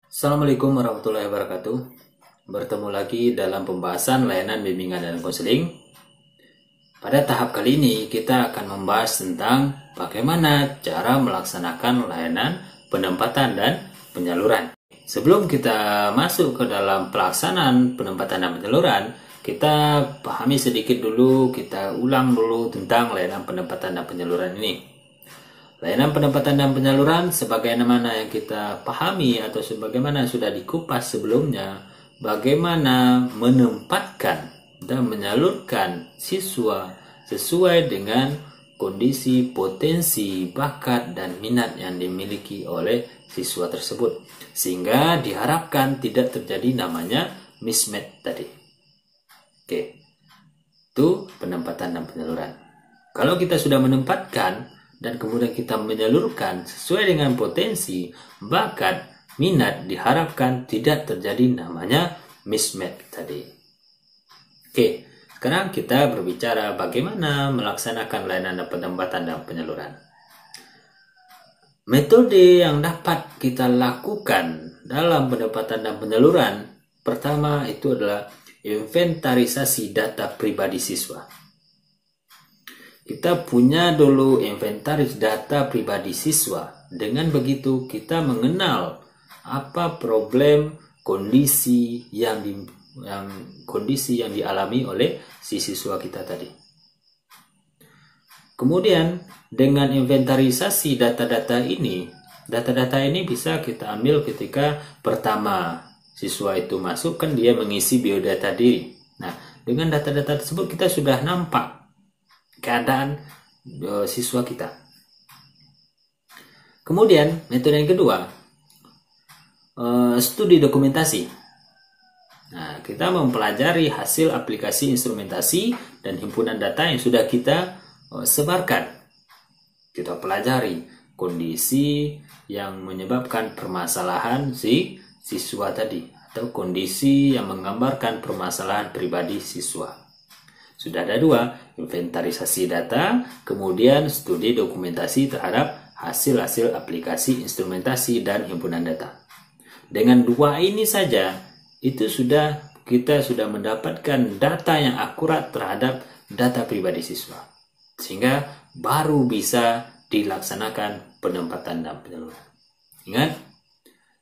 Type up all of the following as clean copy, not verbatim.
Assalamualaikum warahmatullahi wabarakatuh. Bertemu lagi dalam pembahasan layanan bimbingan dan konseling. Pada tahap kali ini kita akan membahas tentang bagaimana cara melaksanakan layanan penempatan dan penyaluran. Sebelum kita masuk ke dalam pelaksanaan penempatan dan penyaluran, kita pahami sedikit dulu, kita ulang dulu tentang layanan penempatan dan penyaluran ini. Layanan penempatan dan penyaluran sebagaimana yang kita pahami atau sebagaimana sudah dikupas sebelumnya, bagaimana menempatkan dan menyalurkan siswa sesuai dengan kondisi, potensi, bakat, dan minat yang dimiliki oleh siswa tersebut. Sehingga diharapkan tidak terjadi namanya mismatch tadi. Oke, itu penempatan dan penyaluran. Kalau kita sudah menempatkan dan kemudian kita menyalurkan sesuai dengan potensi, bakat, minat, diharapkan tidak terjadi namanya mismatch tadi. Oke, sekarang kita berbicara bagaimana melaksanakan layanan penempatan dan penyaluran. Metode yang dapat kita lakukan dalam penempatan dan penyaluran, pertama itu adalah inventarisasi data pribadi siswa. Kita punya dulu inventaris data pribadi siswa. Dengan begitu kita mengenal apa problem kondisi yang dialami oleh si siswa kita tadi. Kemudian dengan inventarisasi data-data ini bisa kita ambil ketika pertama siswa itu masuk, kan dia mengisi biodata diri. Nah, dengan data-data tersebut kita sudah nampak keadaan siswa kita. Kemudian metode yang kedua, studi dokumentasi. Nah, kita mempelajari hasil aplikasi instrumentasi dan himpunan data yang sudah kita sebarkan. Kita pelajari kondisi yang menyebabkan permasalahan si siswa tadi, atau kondisi yang menggambarkan permasalahan pribadi siswa. Sudah ada dua, inventarisasi data, kemudian studi dokumentasi terhadap hasil-hasil aplikasi instrumentasi dan himpunan data. Dengan dua ini saja, kita sudah mendapatkan data yang akurat terhadap data pribadi siswa. Sehingga baru bisa dilaksanakan penempatan dan penyaluran. Ingat,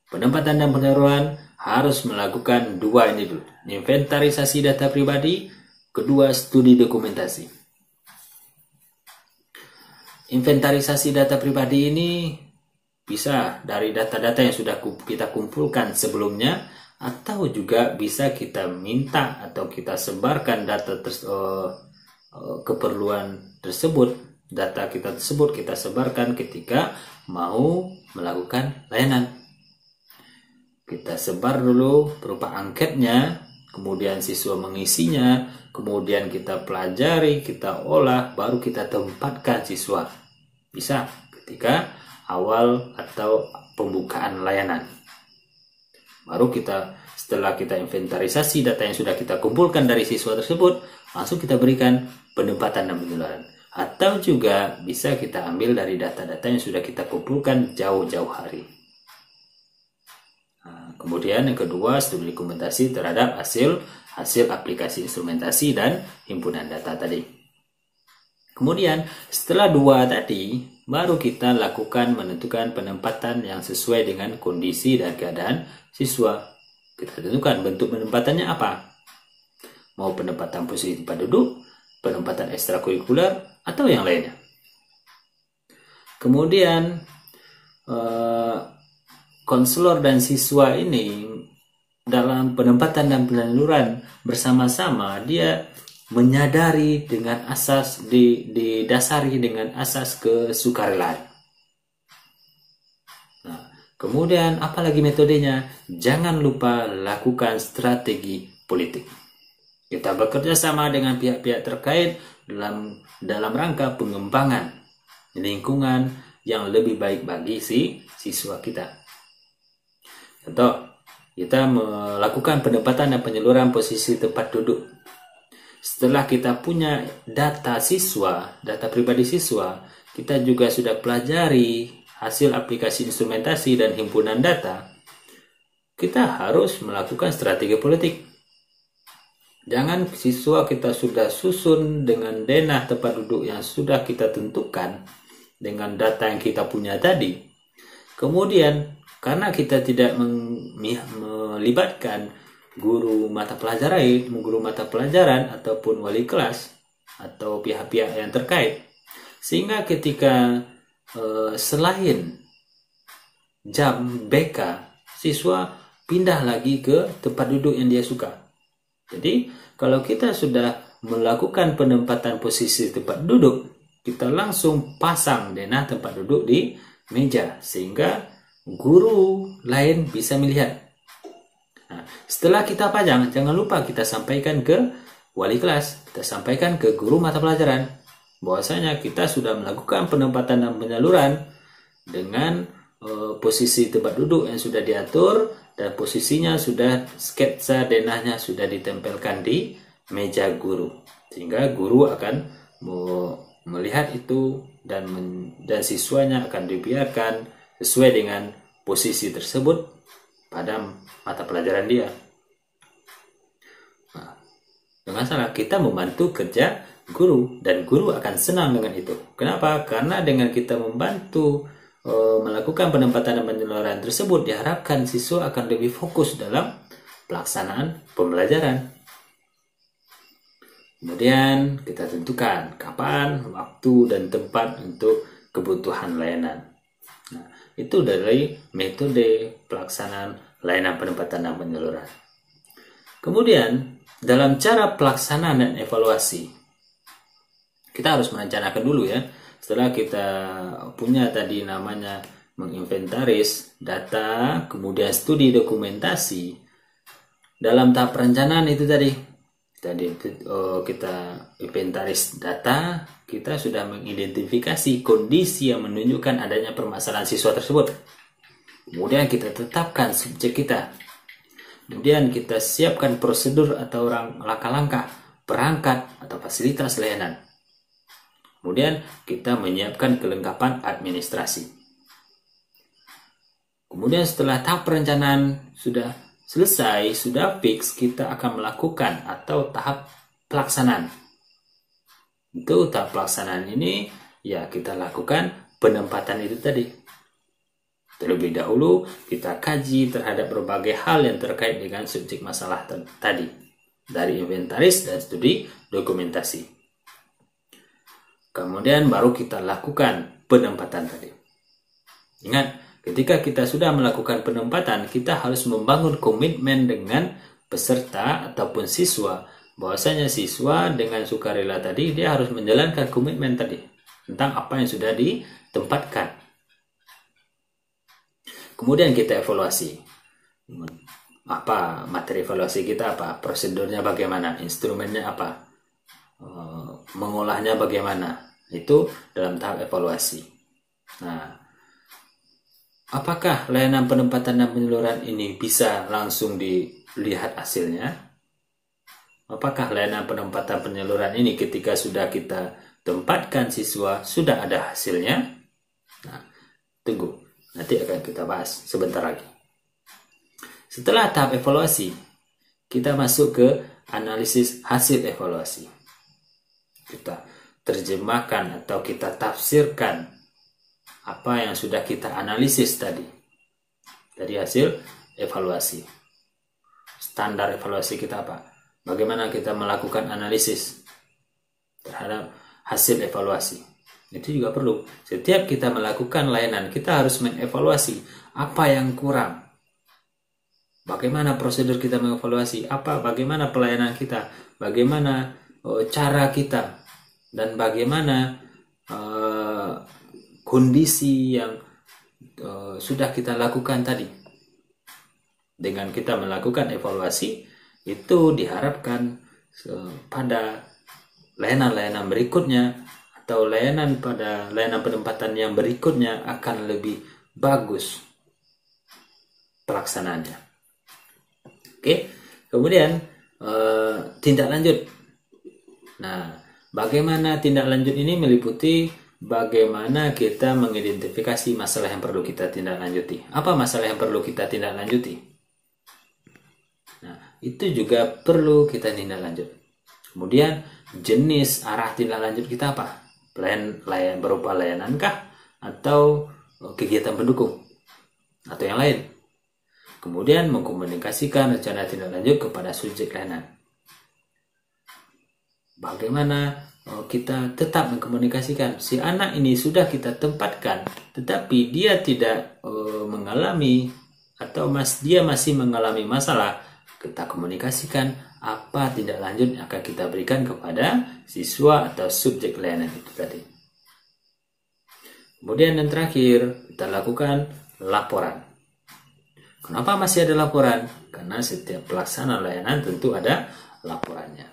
penempatan dan penyaluran harus melakukan dua ini dulu. Inventarisasi data pribadi, kedua, studi dokumentasi. Inventarisasi data pribadi ini bisa dari data-data yang sudah kita kumpulkan sebelumnya, atau juga bisa kita minta atau kita sebarkan data keperluan tersebut. Data kita tersebut kita sebarkan ketika mau melakukan layanan. Kita sebar dulu berupa angketnya, kemudian siswa mengisinya, kemudian kita pelajari, kita olah, baru kita tempatkan siswa. Bisa ketika awal atau pembukaan layanan. Baru setelah kita inventarisasi data yang sudah kita kumpulkan dari siswa tersebut, langsung kita berikan penempatan dan penyaluran. Atau juga bisa kita ambil dari data-data yang sudah kita kumpulkan jauh-jauh hari. Kemudian yang kedua, studi dokumentasi terhadap hasil aplikasi instrumentasi dan himpunan data tadi. Kemudian setelah dua tadi, baru kita lakukan menentukan penempatan yang sesuai dengan kondisi dan keadaan siswa. Kita tentukan bentuk penempatannya apa. Mau penempatan posisi tempat duduk, penempatan ekstrakurikuler, atau yang lainnya. Kemudian konselor dan siswa ini dalam penempatan dan penyaluran bersama-sama, dia menyadari dengan asas didasari dengan asas kesukarelaan. Nah, kemudian apalagi metodenya? Jangan lupa lakukan strategi politik. Kita bekerja sama dengan pihak-pihak terkait dalam rangka pengembangan lingkungan yang lebih baik bagi si siswa kita. Contoh, kita melakukan penempatan dan penyaluran posisi tempat duduk. Setelah kita punya data siswa, data pribadi siswa, kita juga sudah pelajari hasil aplikasi instrumentasi dan himpunan data. kita harus melakukan strategi politik. Jangan siswa kita sudah susun dengan denah tempat duduk yang sudah kita tentukan dengan data yang kita punya tadi. Kemudian karena kita tidak melibatkan guru mata pelajaran ataupun wali kelas atau pihak-pihak yang terkait, sehingga ketika selain jam BK, siswa pindah lagi ke tempat duduk yang dia suka. Jadi kalau kita sudah melakukan penempatan posisi tempat duduk, kita langsung pasang denah tempat duduk di meja sehingga guru lain bisa melihat. Nah, setelah kita pajang, jangan lupa kita sampaikan ke wali kelas, kita sampaikan ke guru mata pelajaran bahwasanya kita sudah melakukan penempatan dan penyaluran dengan posisi tempat duduk yang sudah diatur dan posisinya sudah sketsa denahnya sudah ditempelkan di meja guru, sehingga guru akan melihat itu dan siswanya akan dibiarkan sesuai dengan posisi tersebut pada mata pelajaran dia. Nah, dengan salah kita membantu kerja guru dan guru akan senang dengan itu. Kenapa? Karena dengan kita membantu melakukan penempatan dan penyaluran tersebut, diharapkan siswa akan lebih fokus dalam pelaksanaan pembelajaran. Kemudian kita tentukan kapan, waktu, dan tempat untuk kebutuhan layanan. Nah, itu dari metode pelaksanaan layanan penempatan dan penyaluran. Kemudian dalam cara pelaksanaan dan evaluasi, kita harus merencanakan dulu ya. Setelah kita punya tadi namanya menginventaris data, kemudian studi dokumentasi, dalam tahap perencanaan itu tadi kita inventaris data, kita sudah mengidentifikasi kondisi yang menunjukkan adanya permasalahan siswa tersebut. Kemudian kita tetapkan subjek kita. Kemudian kita siapkan prosedur atau langkah-langkah perangkat atau fasilitas layanan. Kemudian kita menyiapkan kelengkapan administrasi. Kemudian setelah tahap perencanaan sudah selesai, sudah fix, kita akan melakukan atau tahap pelaksanaan. Itu tahap pelaksanaan ini ya kita lakukan penempatan itu tadi. Terlebih dahulu kita kaji terhadap berbagai hal yang terkait dengan subjek masalah tadi, dari inventaris dan studi dokumentasi. Kemudian baru kita lakukan penempatan tadi. Ingat, ketika kita sudah melakukan penempatan, kita harus membangun komitmen dengan peserta ataupun siswa. Bahwasanya siswa dengan sukarela tadi, dia harus menjalankan komitmen tadi tentang apa yang sudah ditempatkan. Kemudian kita evaluasi. Apa materi evaluasi kita, apa prosedurnya, bagaimana, instrumennya apa, mengolahnya bagaimana. Itu dalam tahap evaluasi. Nah, apakah layanan penempatan dan penyaluran ini bisa langsung dilihat hasilnya? Apakah layanan penempatan penyaluran ini ketika sudah kita tempatkan siswa sudah ada hasilnya? Nah, tunggu, nanti akan kita bahas sebentar lagi. Setelah tahap evaluasi, kita masuk ke analisis hasil evaluasi. Kita terjemahkan atau kita tafsirkan apa yang sudah kita analisis tadi dari hasil evaluasi. Standar evaluasi kita apa? Bagaimana kita melakukan analisis terhadap hasil evaluasi. Itu juga perlu. Setiap kita melakukan layanan, kita harus mengevaluasi apa yang kurang. Bagaimana prosedur kita mengevaluasi, bagaimana pelayanan kita, bagaimana cara kita, dan bagaimana kondisi yang sudah kita lakukan tadi. Dengan kita melakukan evaluasi, itu diharapkan pada layanan-layanan berikutnya atau layanan penempatan yang berikutnya akan lebih bagus pelaksanaannya. Oke, kemudian tindak lanjut. Nah, bagaimana tindak lanjut ini meliputi bagaimana kita mengidentifikasi masalah yang perlu kita tindak lanjuti. Apa masalah yang perlu kita tindak lanjuti? Nah, itu juga perlu kita tindak lanjut. Kemudian jenis arah tindak lanjut kita apa? Berupa layanankah atau kegiatan pendukung atau yang lain? Kemudian mengkomunikasikan rencana tindak lanjut kepada subjek layanan. Bagaimana kita tetap mengkomunikasikan? Si anak ini sudah kita tempatkan, tetapi dia tidak mengalami atau dia masih mengalami masalah. Kita komunikasikan apa tindak lanjut yang akan kita berikan kepada siswa atau subjek layanan itu tadi. Kemudian yang terakhir, kita lakukan laporan. Kenapa masih ada laporan? Karena setiap pelaksanaan layanan tentu ada laporannya.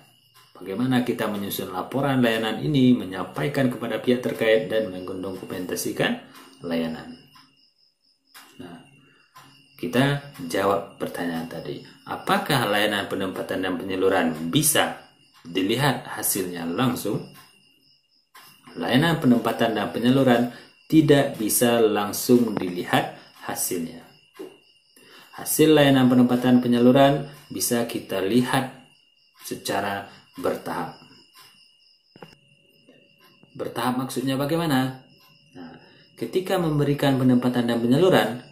Bagaimana kita menyusun laporan layanan ini, menyampaikan kepada pihak terkait dan mendokumentasikan layanan. Nah, kita jawab pertanyaan tadi. Apakah layanan penempatan dan penyaluran bisa dilihat hasilnya langsung? Layanan penempatan dan penyaluran tidak bisa langsung dilihat hasilnya. Hasil layanan penempatan penyaluran bisa kita lihat secara bertahap. Bertahap maksudnya bagaimana? Nah, ketika memberikan penempatan dan penyaluran,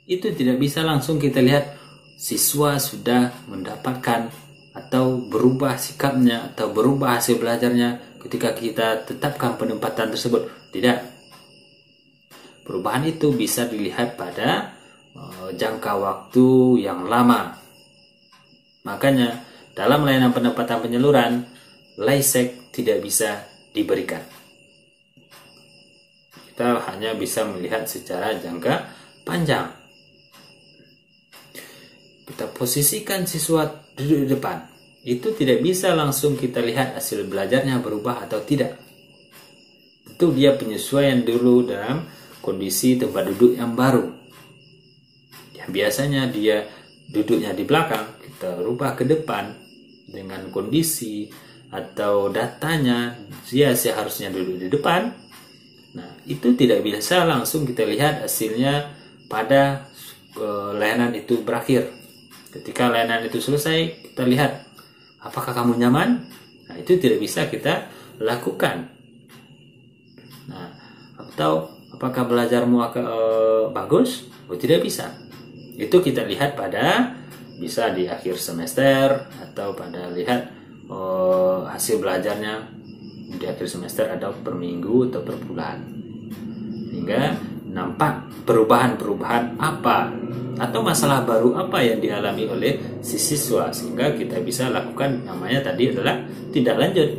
itu tidak bisa langsung kita lihat siswa sudah mendapatkan atau berubah sikapnya atau berubah hasil belajarnya ketika kita tetapkan penempatan tersebut. Tidak. Perubahan itu bisa dilihat pada jangka waktu yang lama. Makanya dalam layanan penempatan penyaluran, LAISEK tidak bisa diberikan. Kita hanya bisa melihat secara jangka panjang. Kita posisikan siswa duduk di depan. Itu tidak bisa langsung kita lihat hasil belajarnya berubah atau tidak. Itu dia penyesuaian dulu dalam kondisi tempat duduk yang baru. Yang biasanya dia duduknya di belakang, kita rubah ke depan dengan kondisi atau datanya dia seharusnya duduk di depan. Nah, itu tidak bisa langsung kita lihat hasilnya pada layanan itu berakhir. Ketika layanan itu selesai, kita lihat apakah kamu nyaman? Nah, itu tidak bisa kita lakukan. Nah, atau apakah belajarmu bagus? Oh, tidak bisa. Itu kita lihat pada bisa di akhir semester atau pada lihat hasil belajarnya di akhir semester atau per minggu atau per bulan, hingga nampak perubahan-perubahan apa atau masalah baru apa yang dialami oleh si siswa, sehingga kita bisa lakukan namanya tadi adalah tindak lanjut.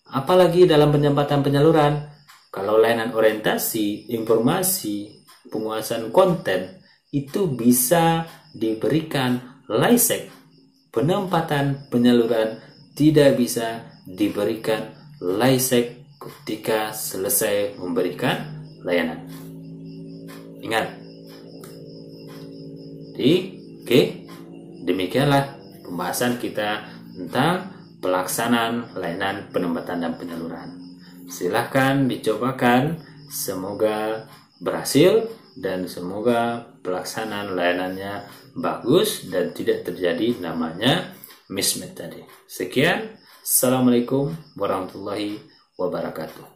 Apalagi dalam penempatan penyaluran, kalau layanan orientasi, informasi, penguasaan konten itu bisa diberikan LAISEK. Penempatan penyaluran tidak bisa diberikan LAISEK ketika selesai memberikan layanan. Ingat. Oke, demikianlah pembahasan kita tentang pelaksanaan layanan penempatan dan penyaluran. Silahkan dicobakan, semoga berhasil dan semoga pelaksanaan layanannya bagus dan tidak terjadi namanya mismatch tadi. Sekian, Assalamualaikum warahmatullahi wabarakatuh.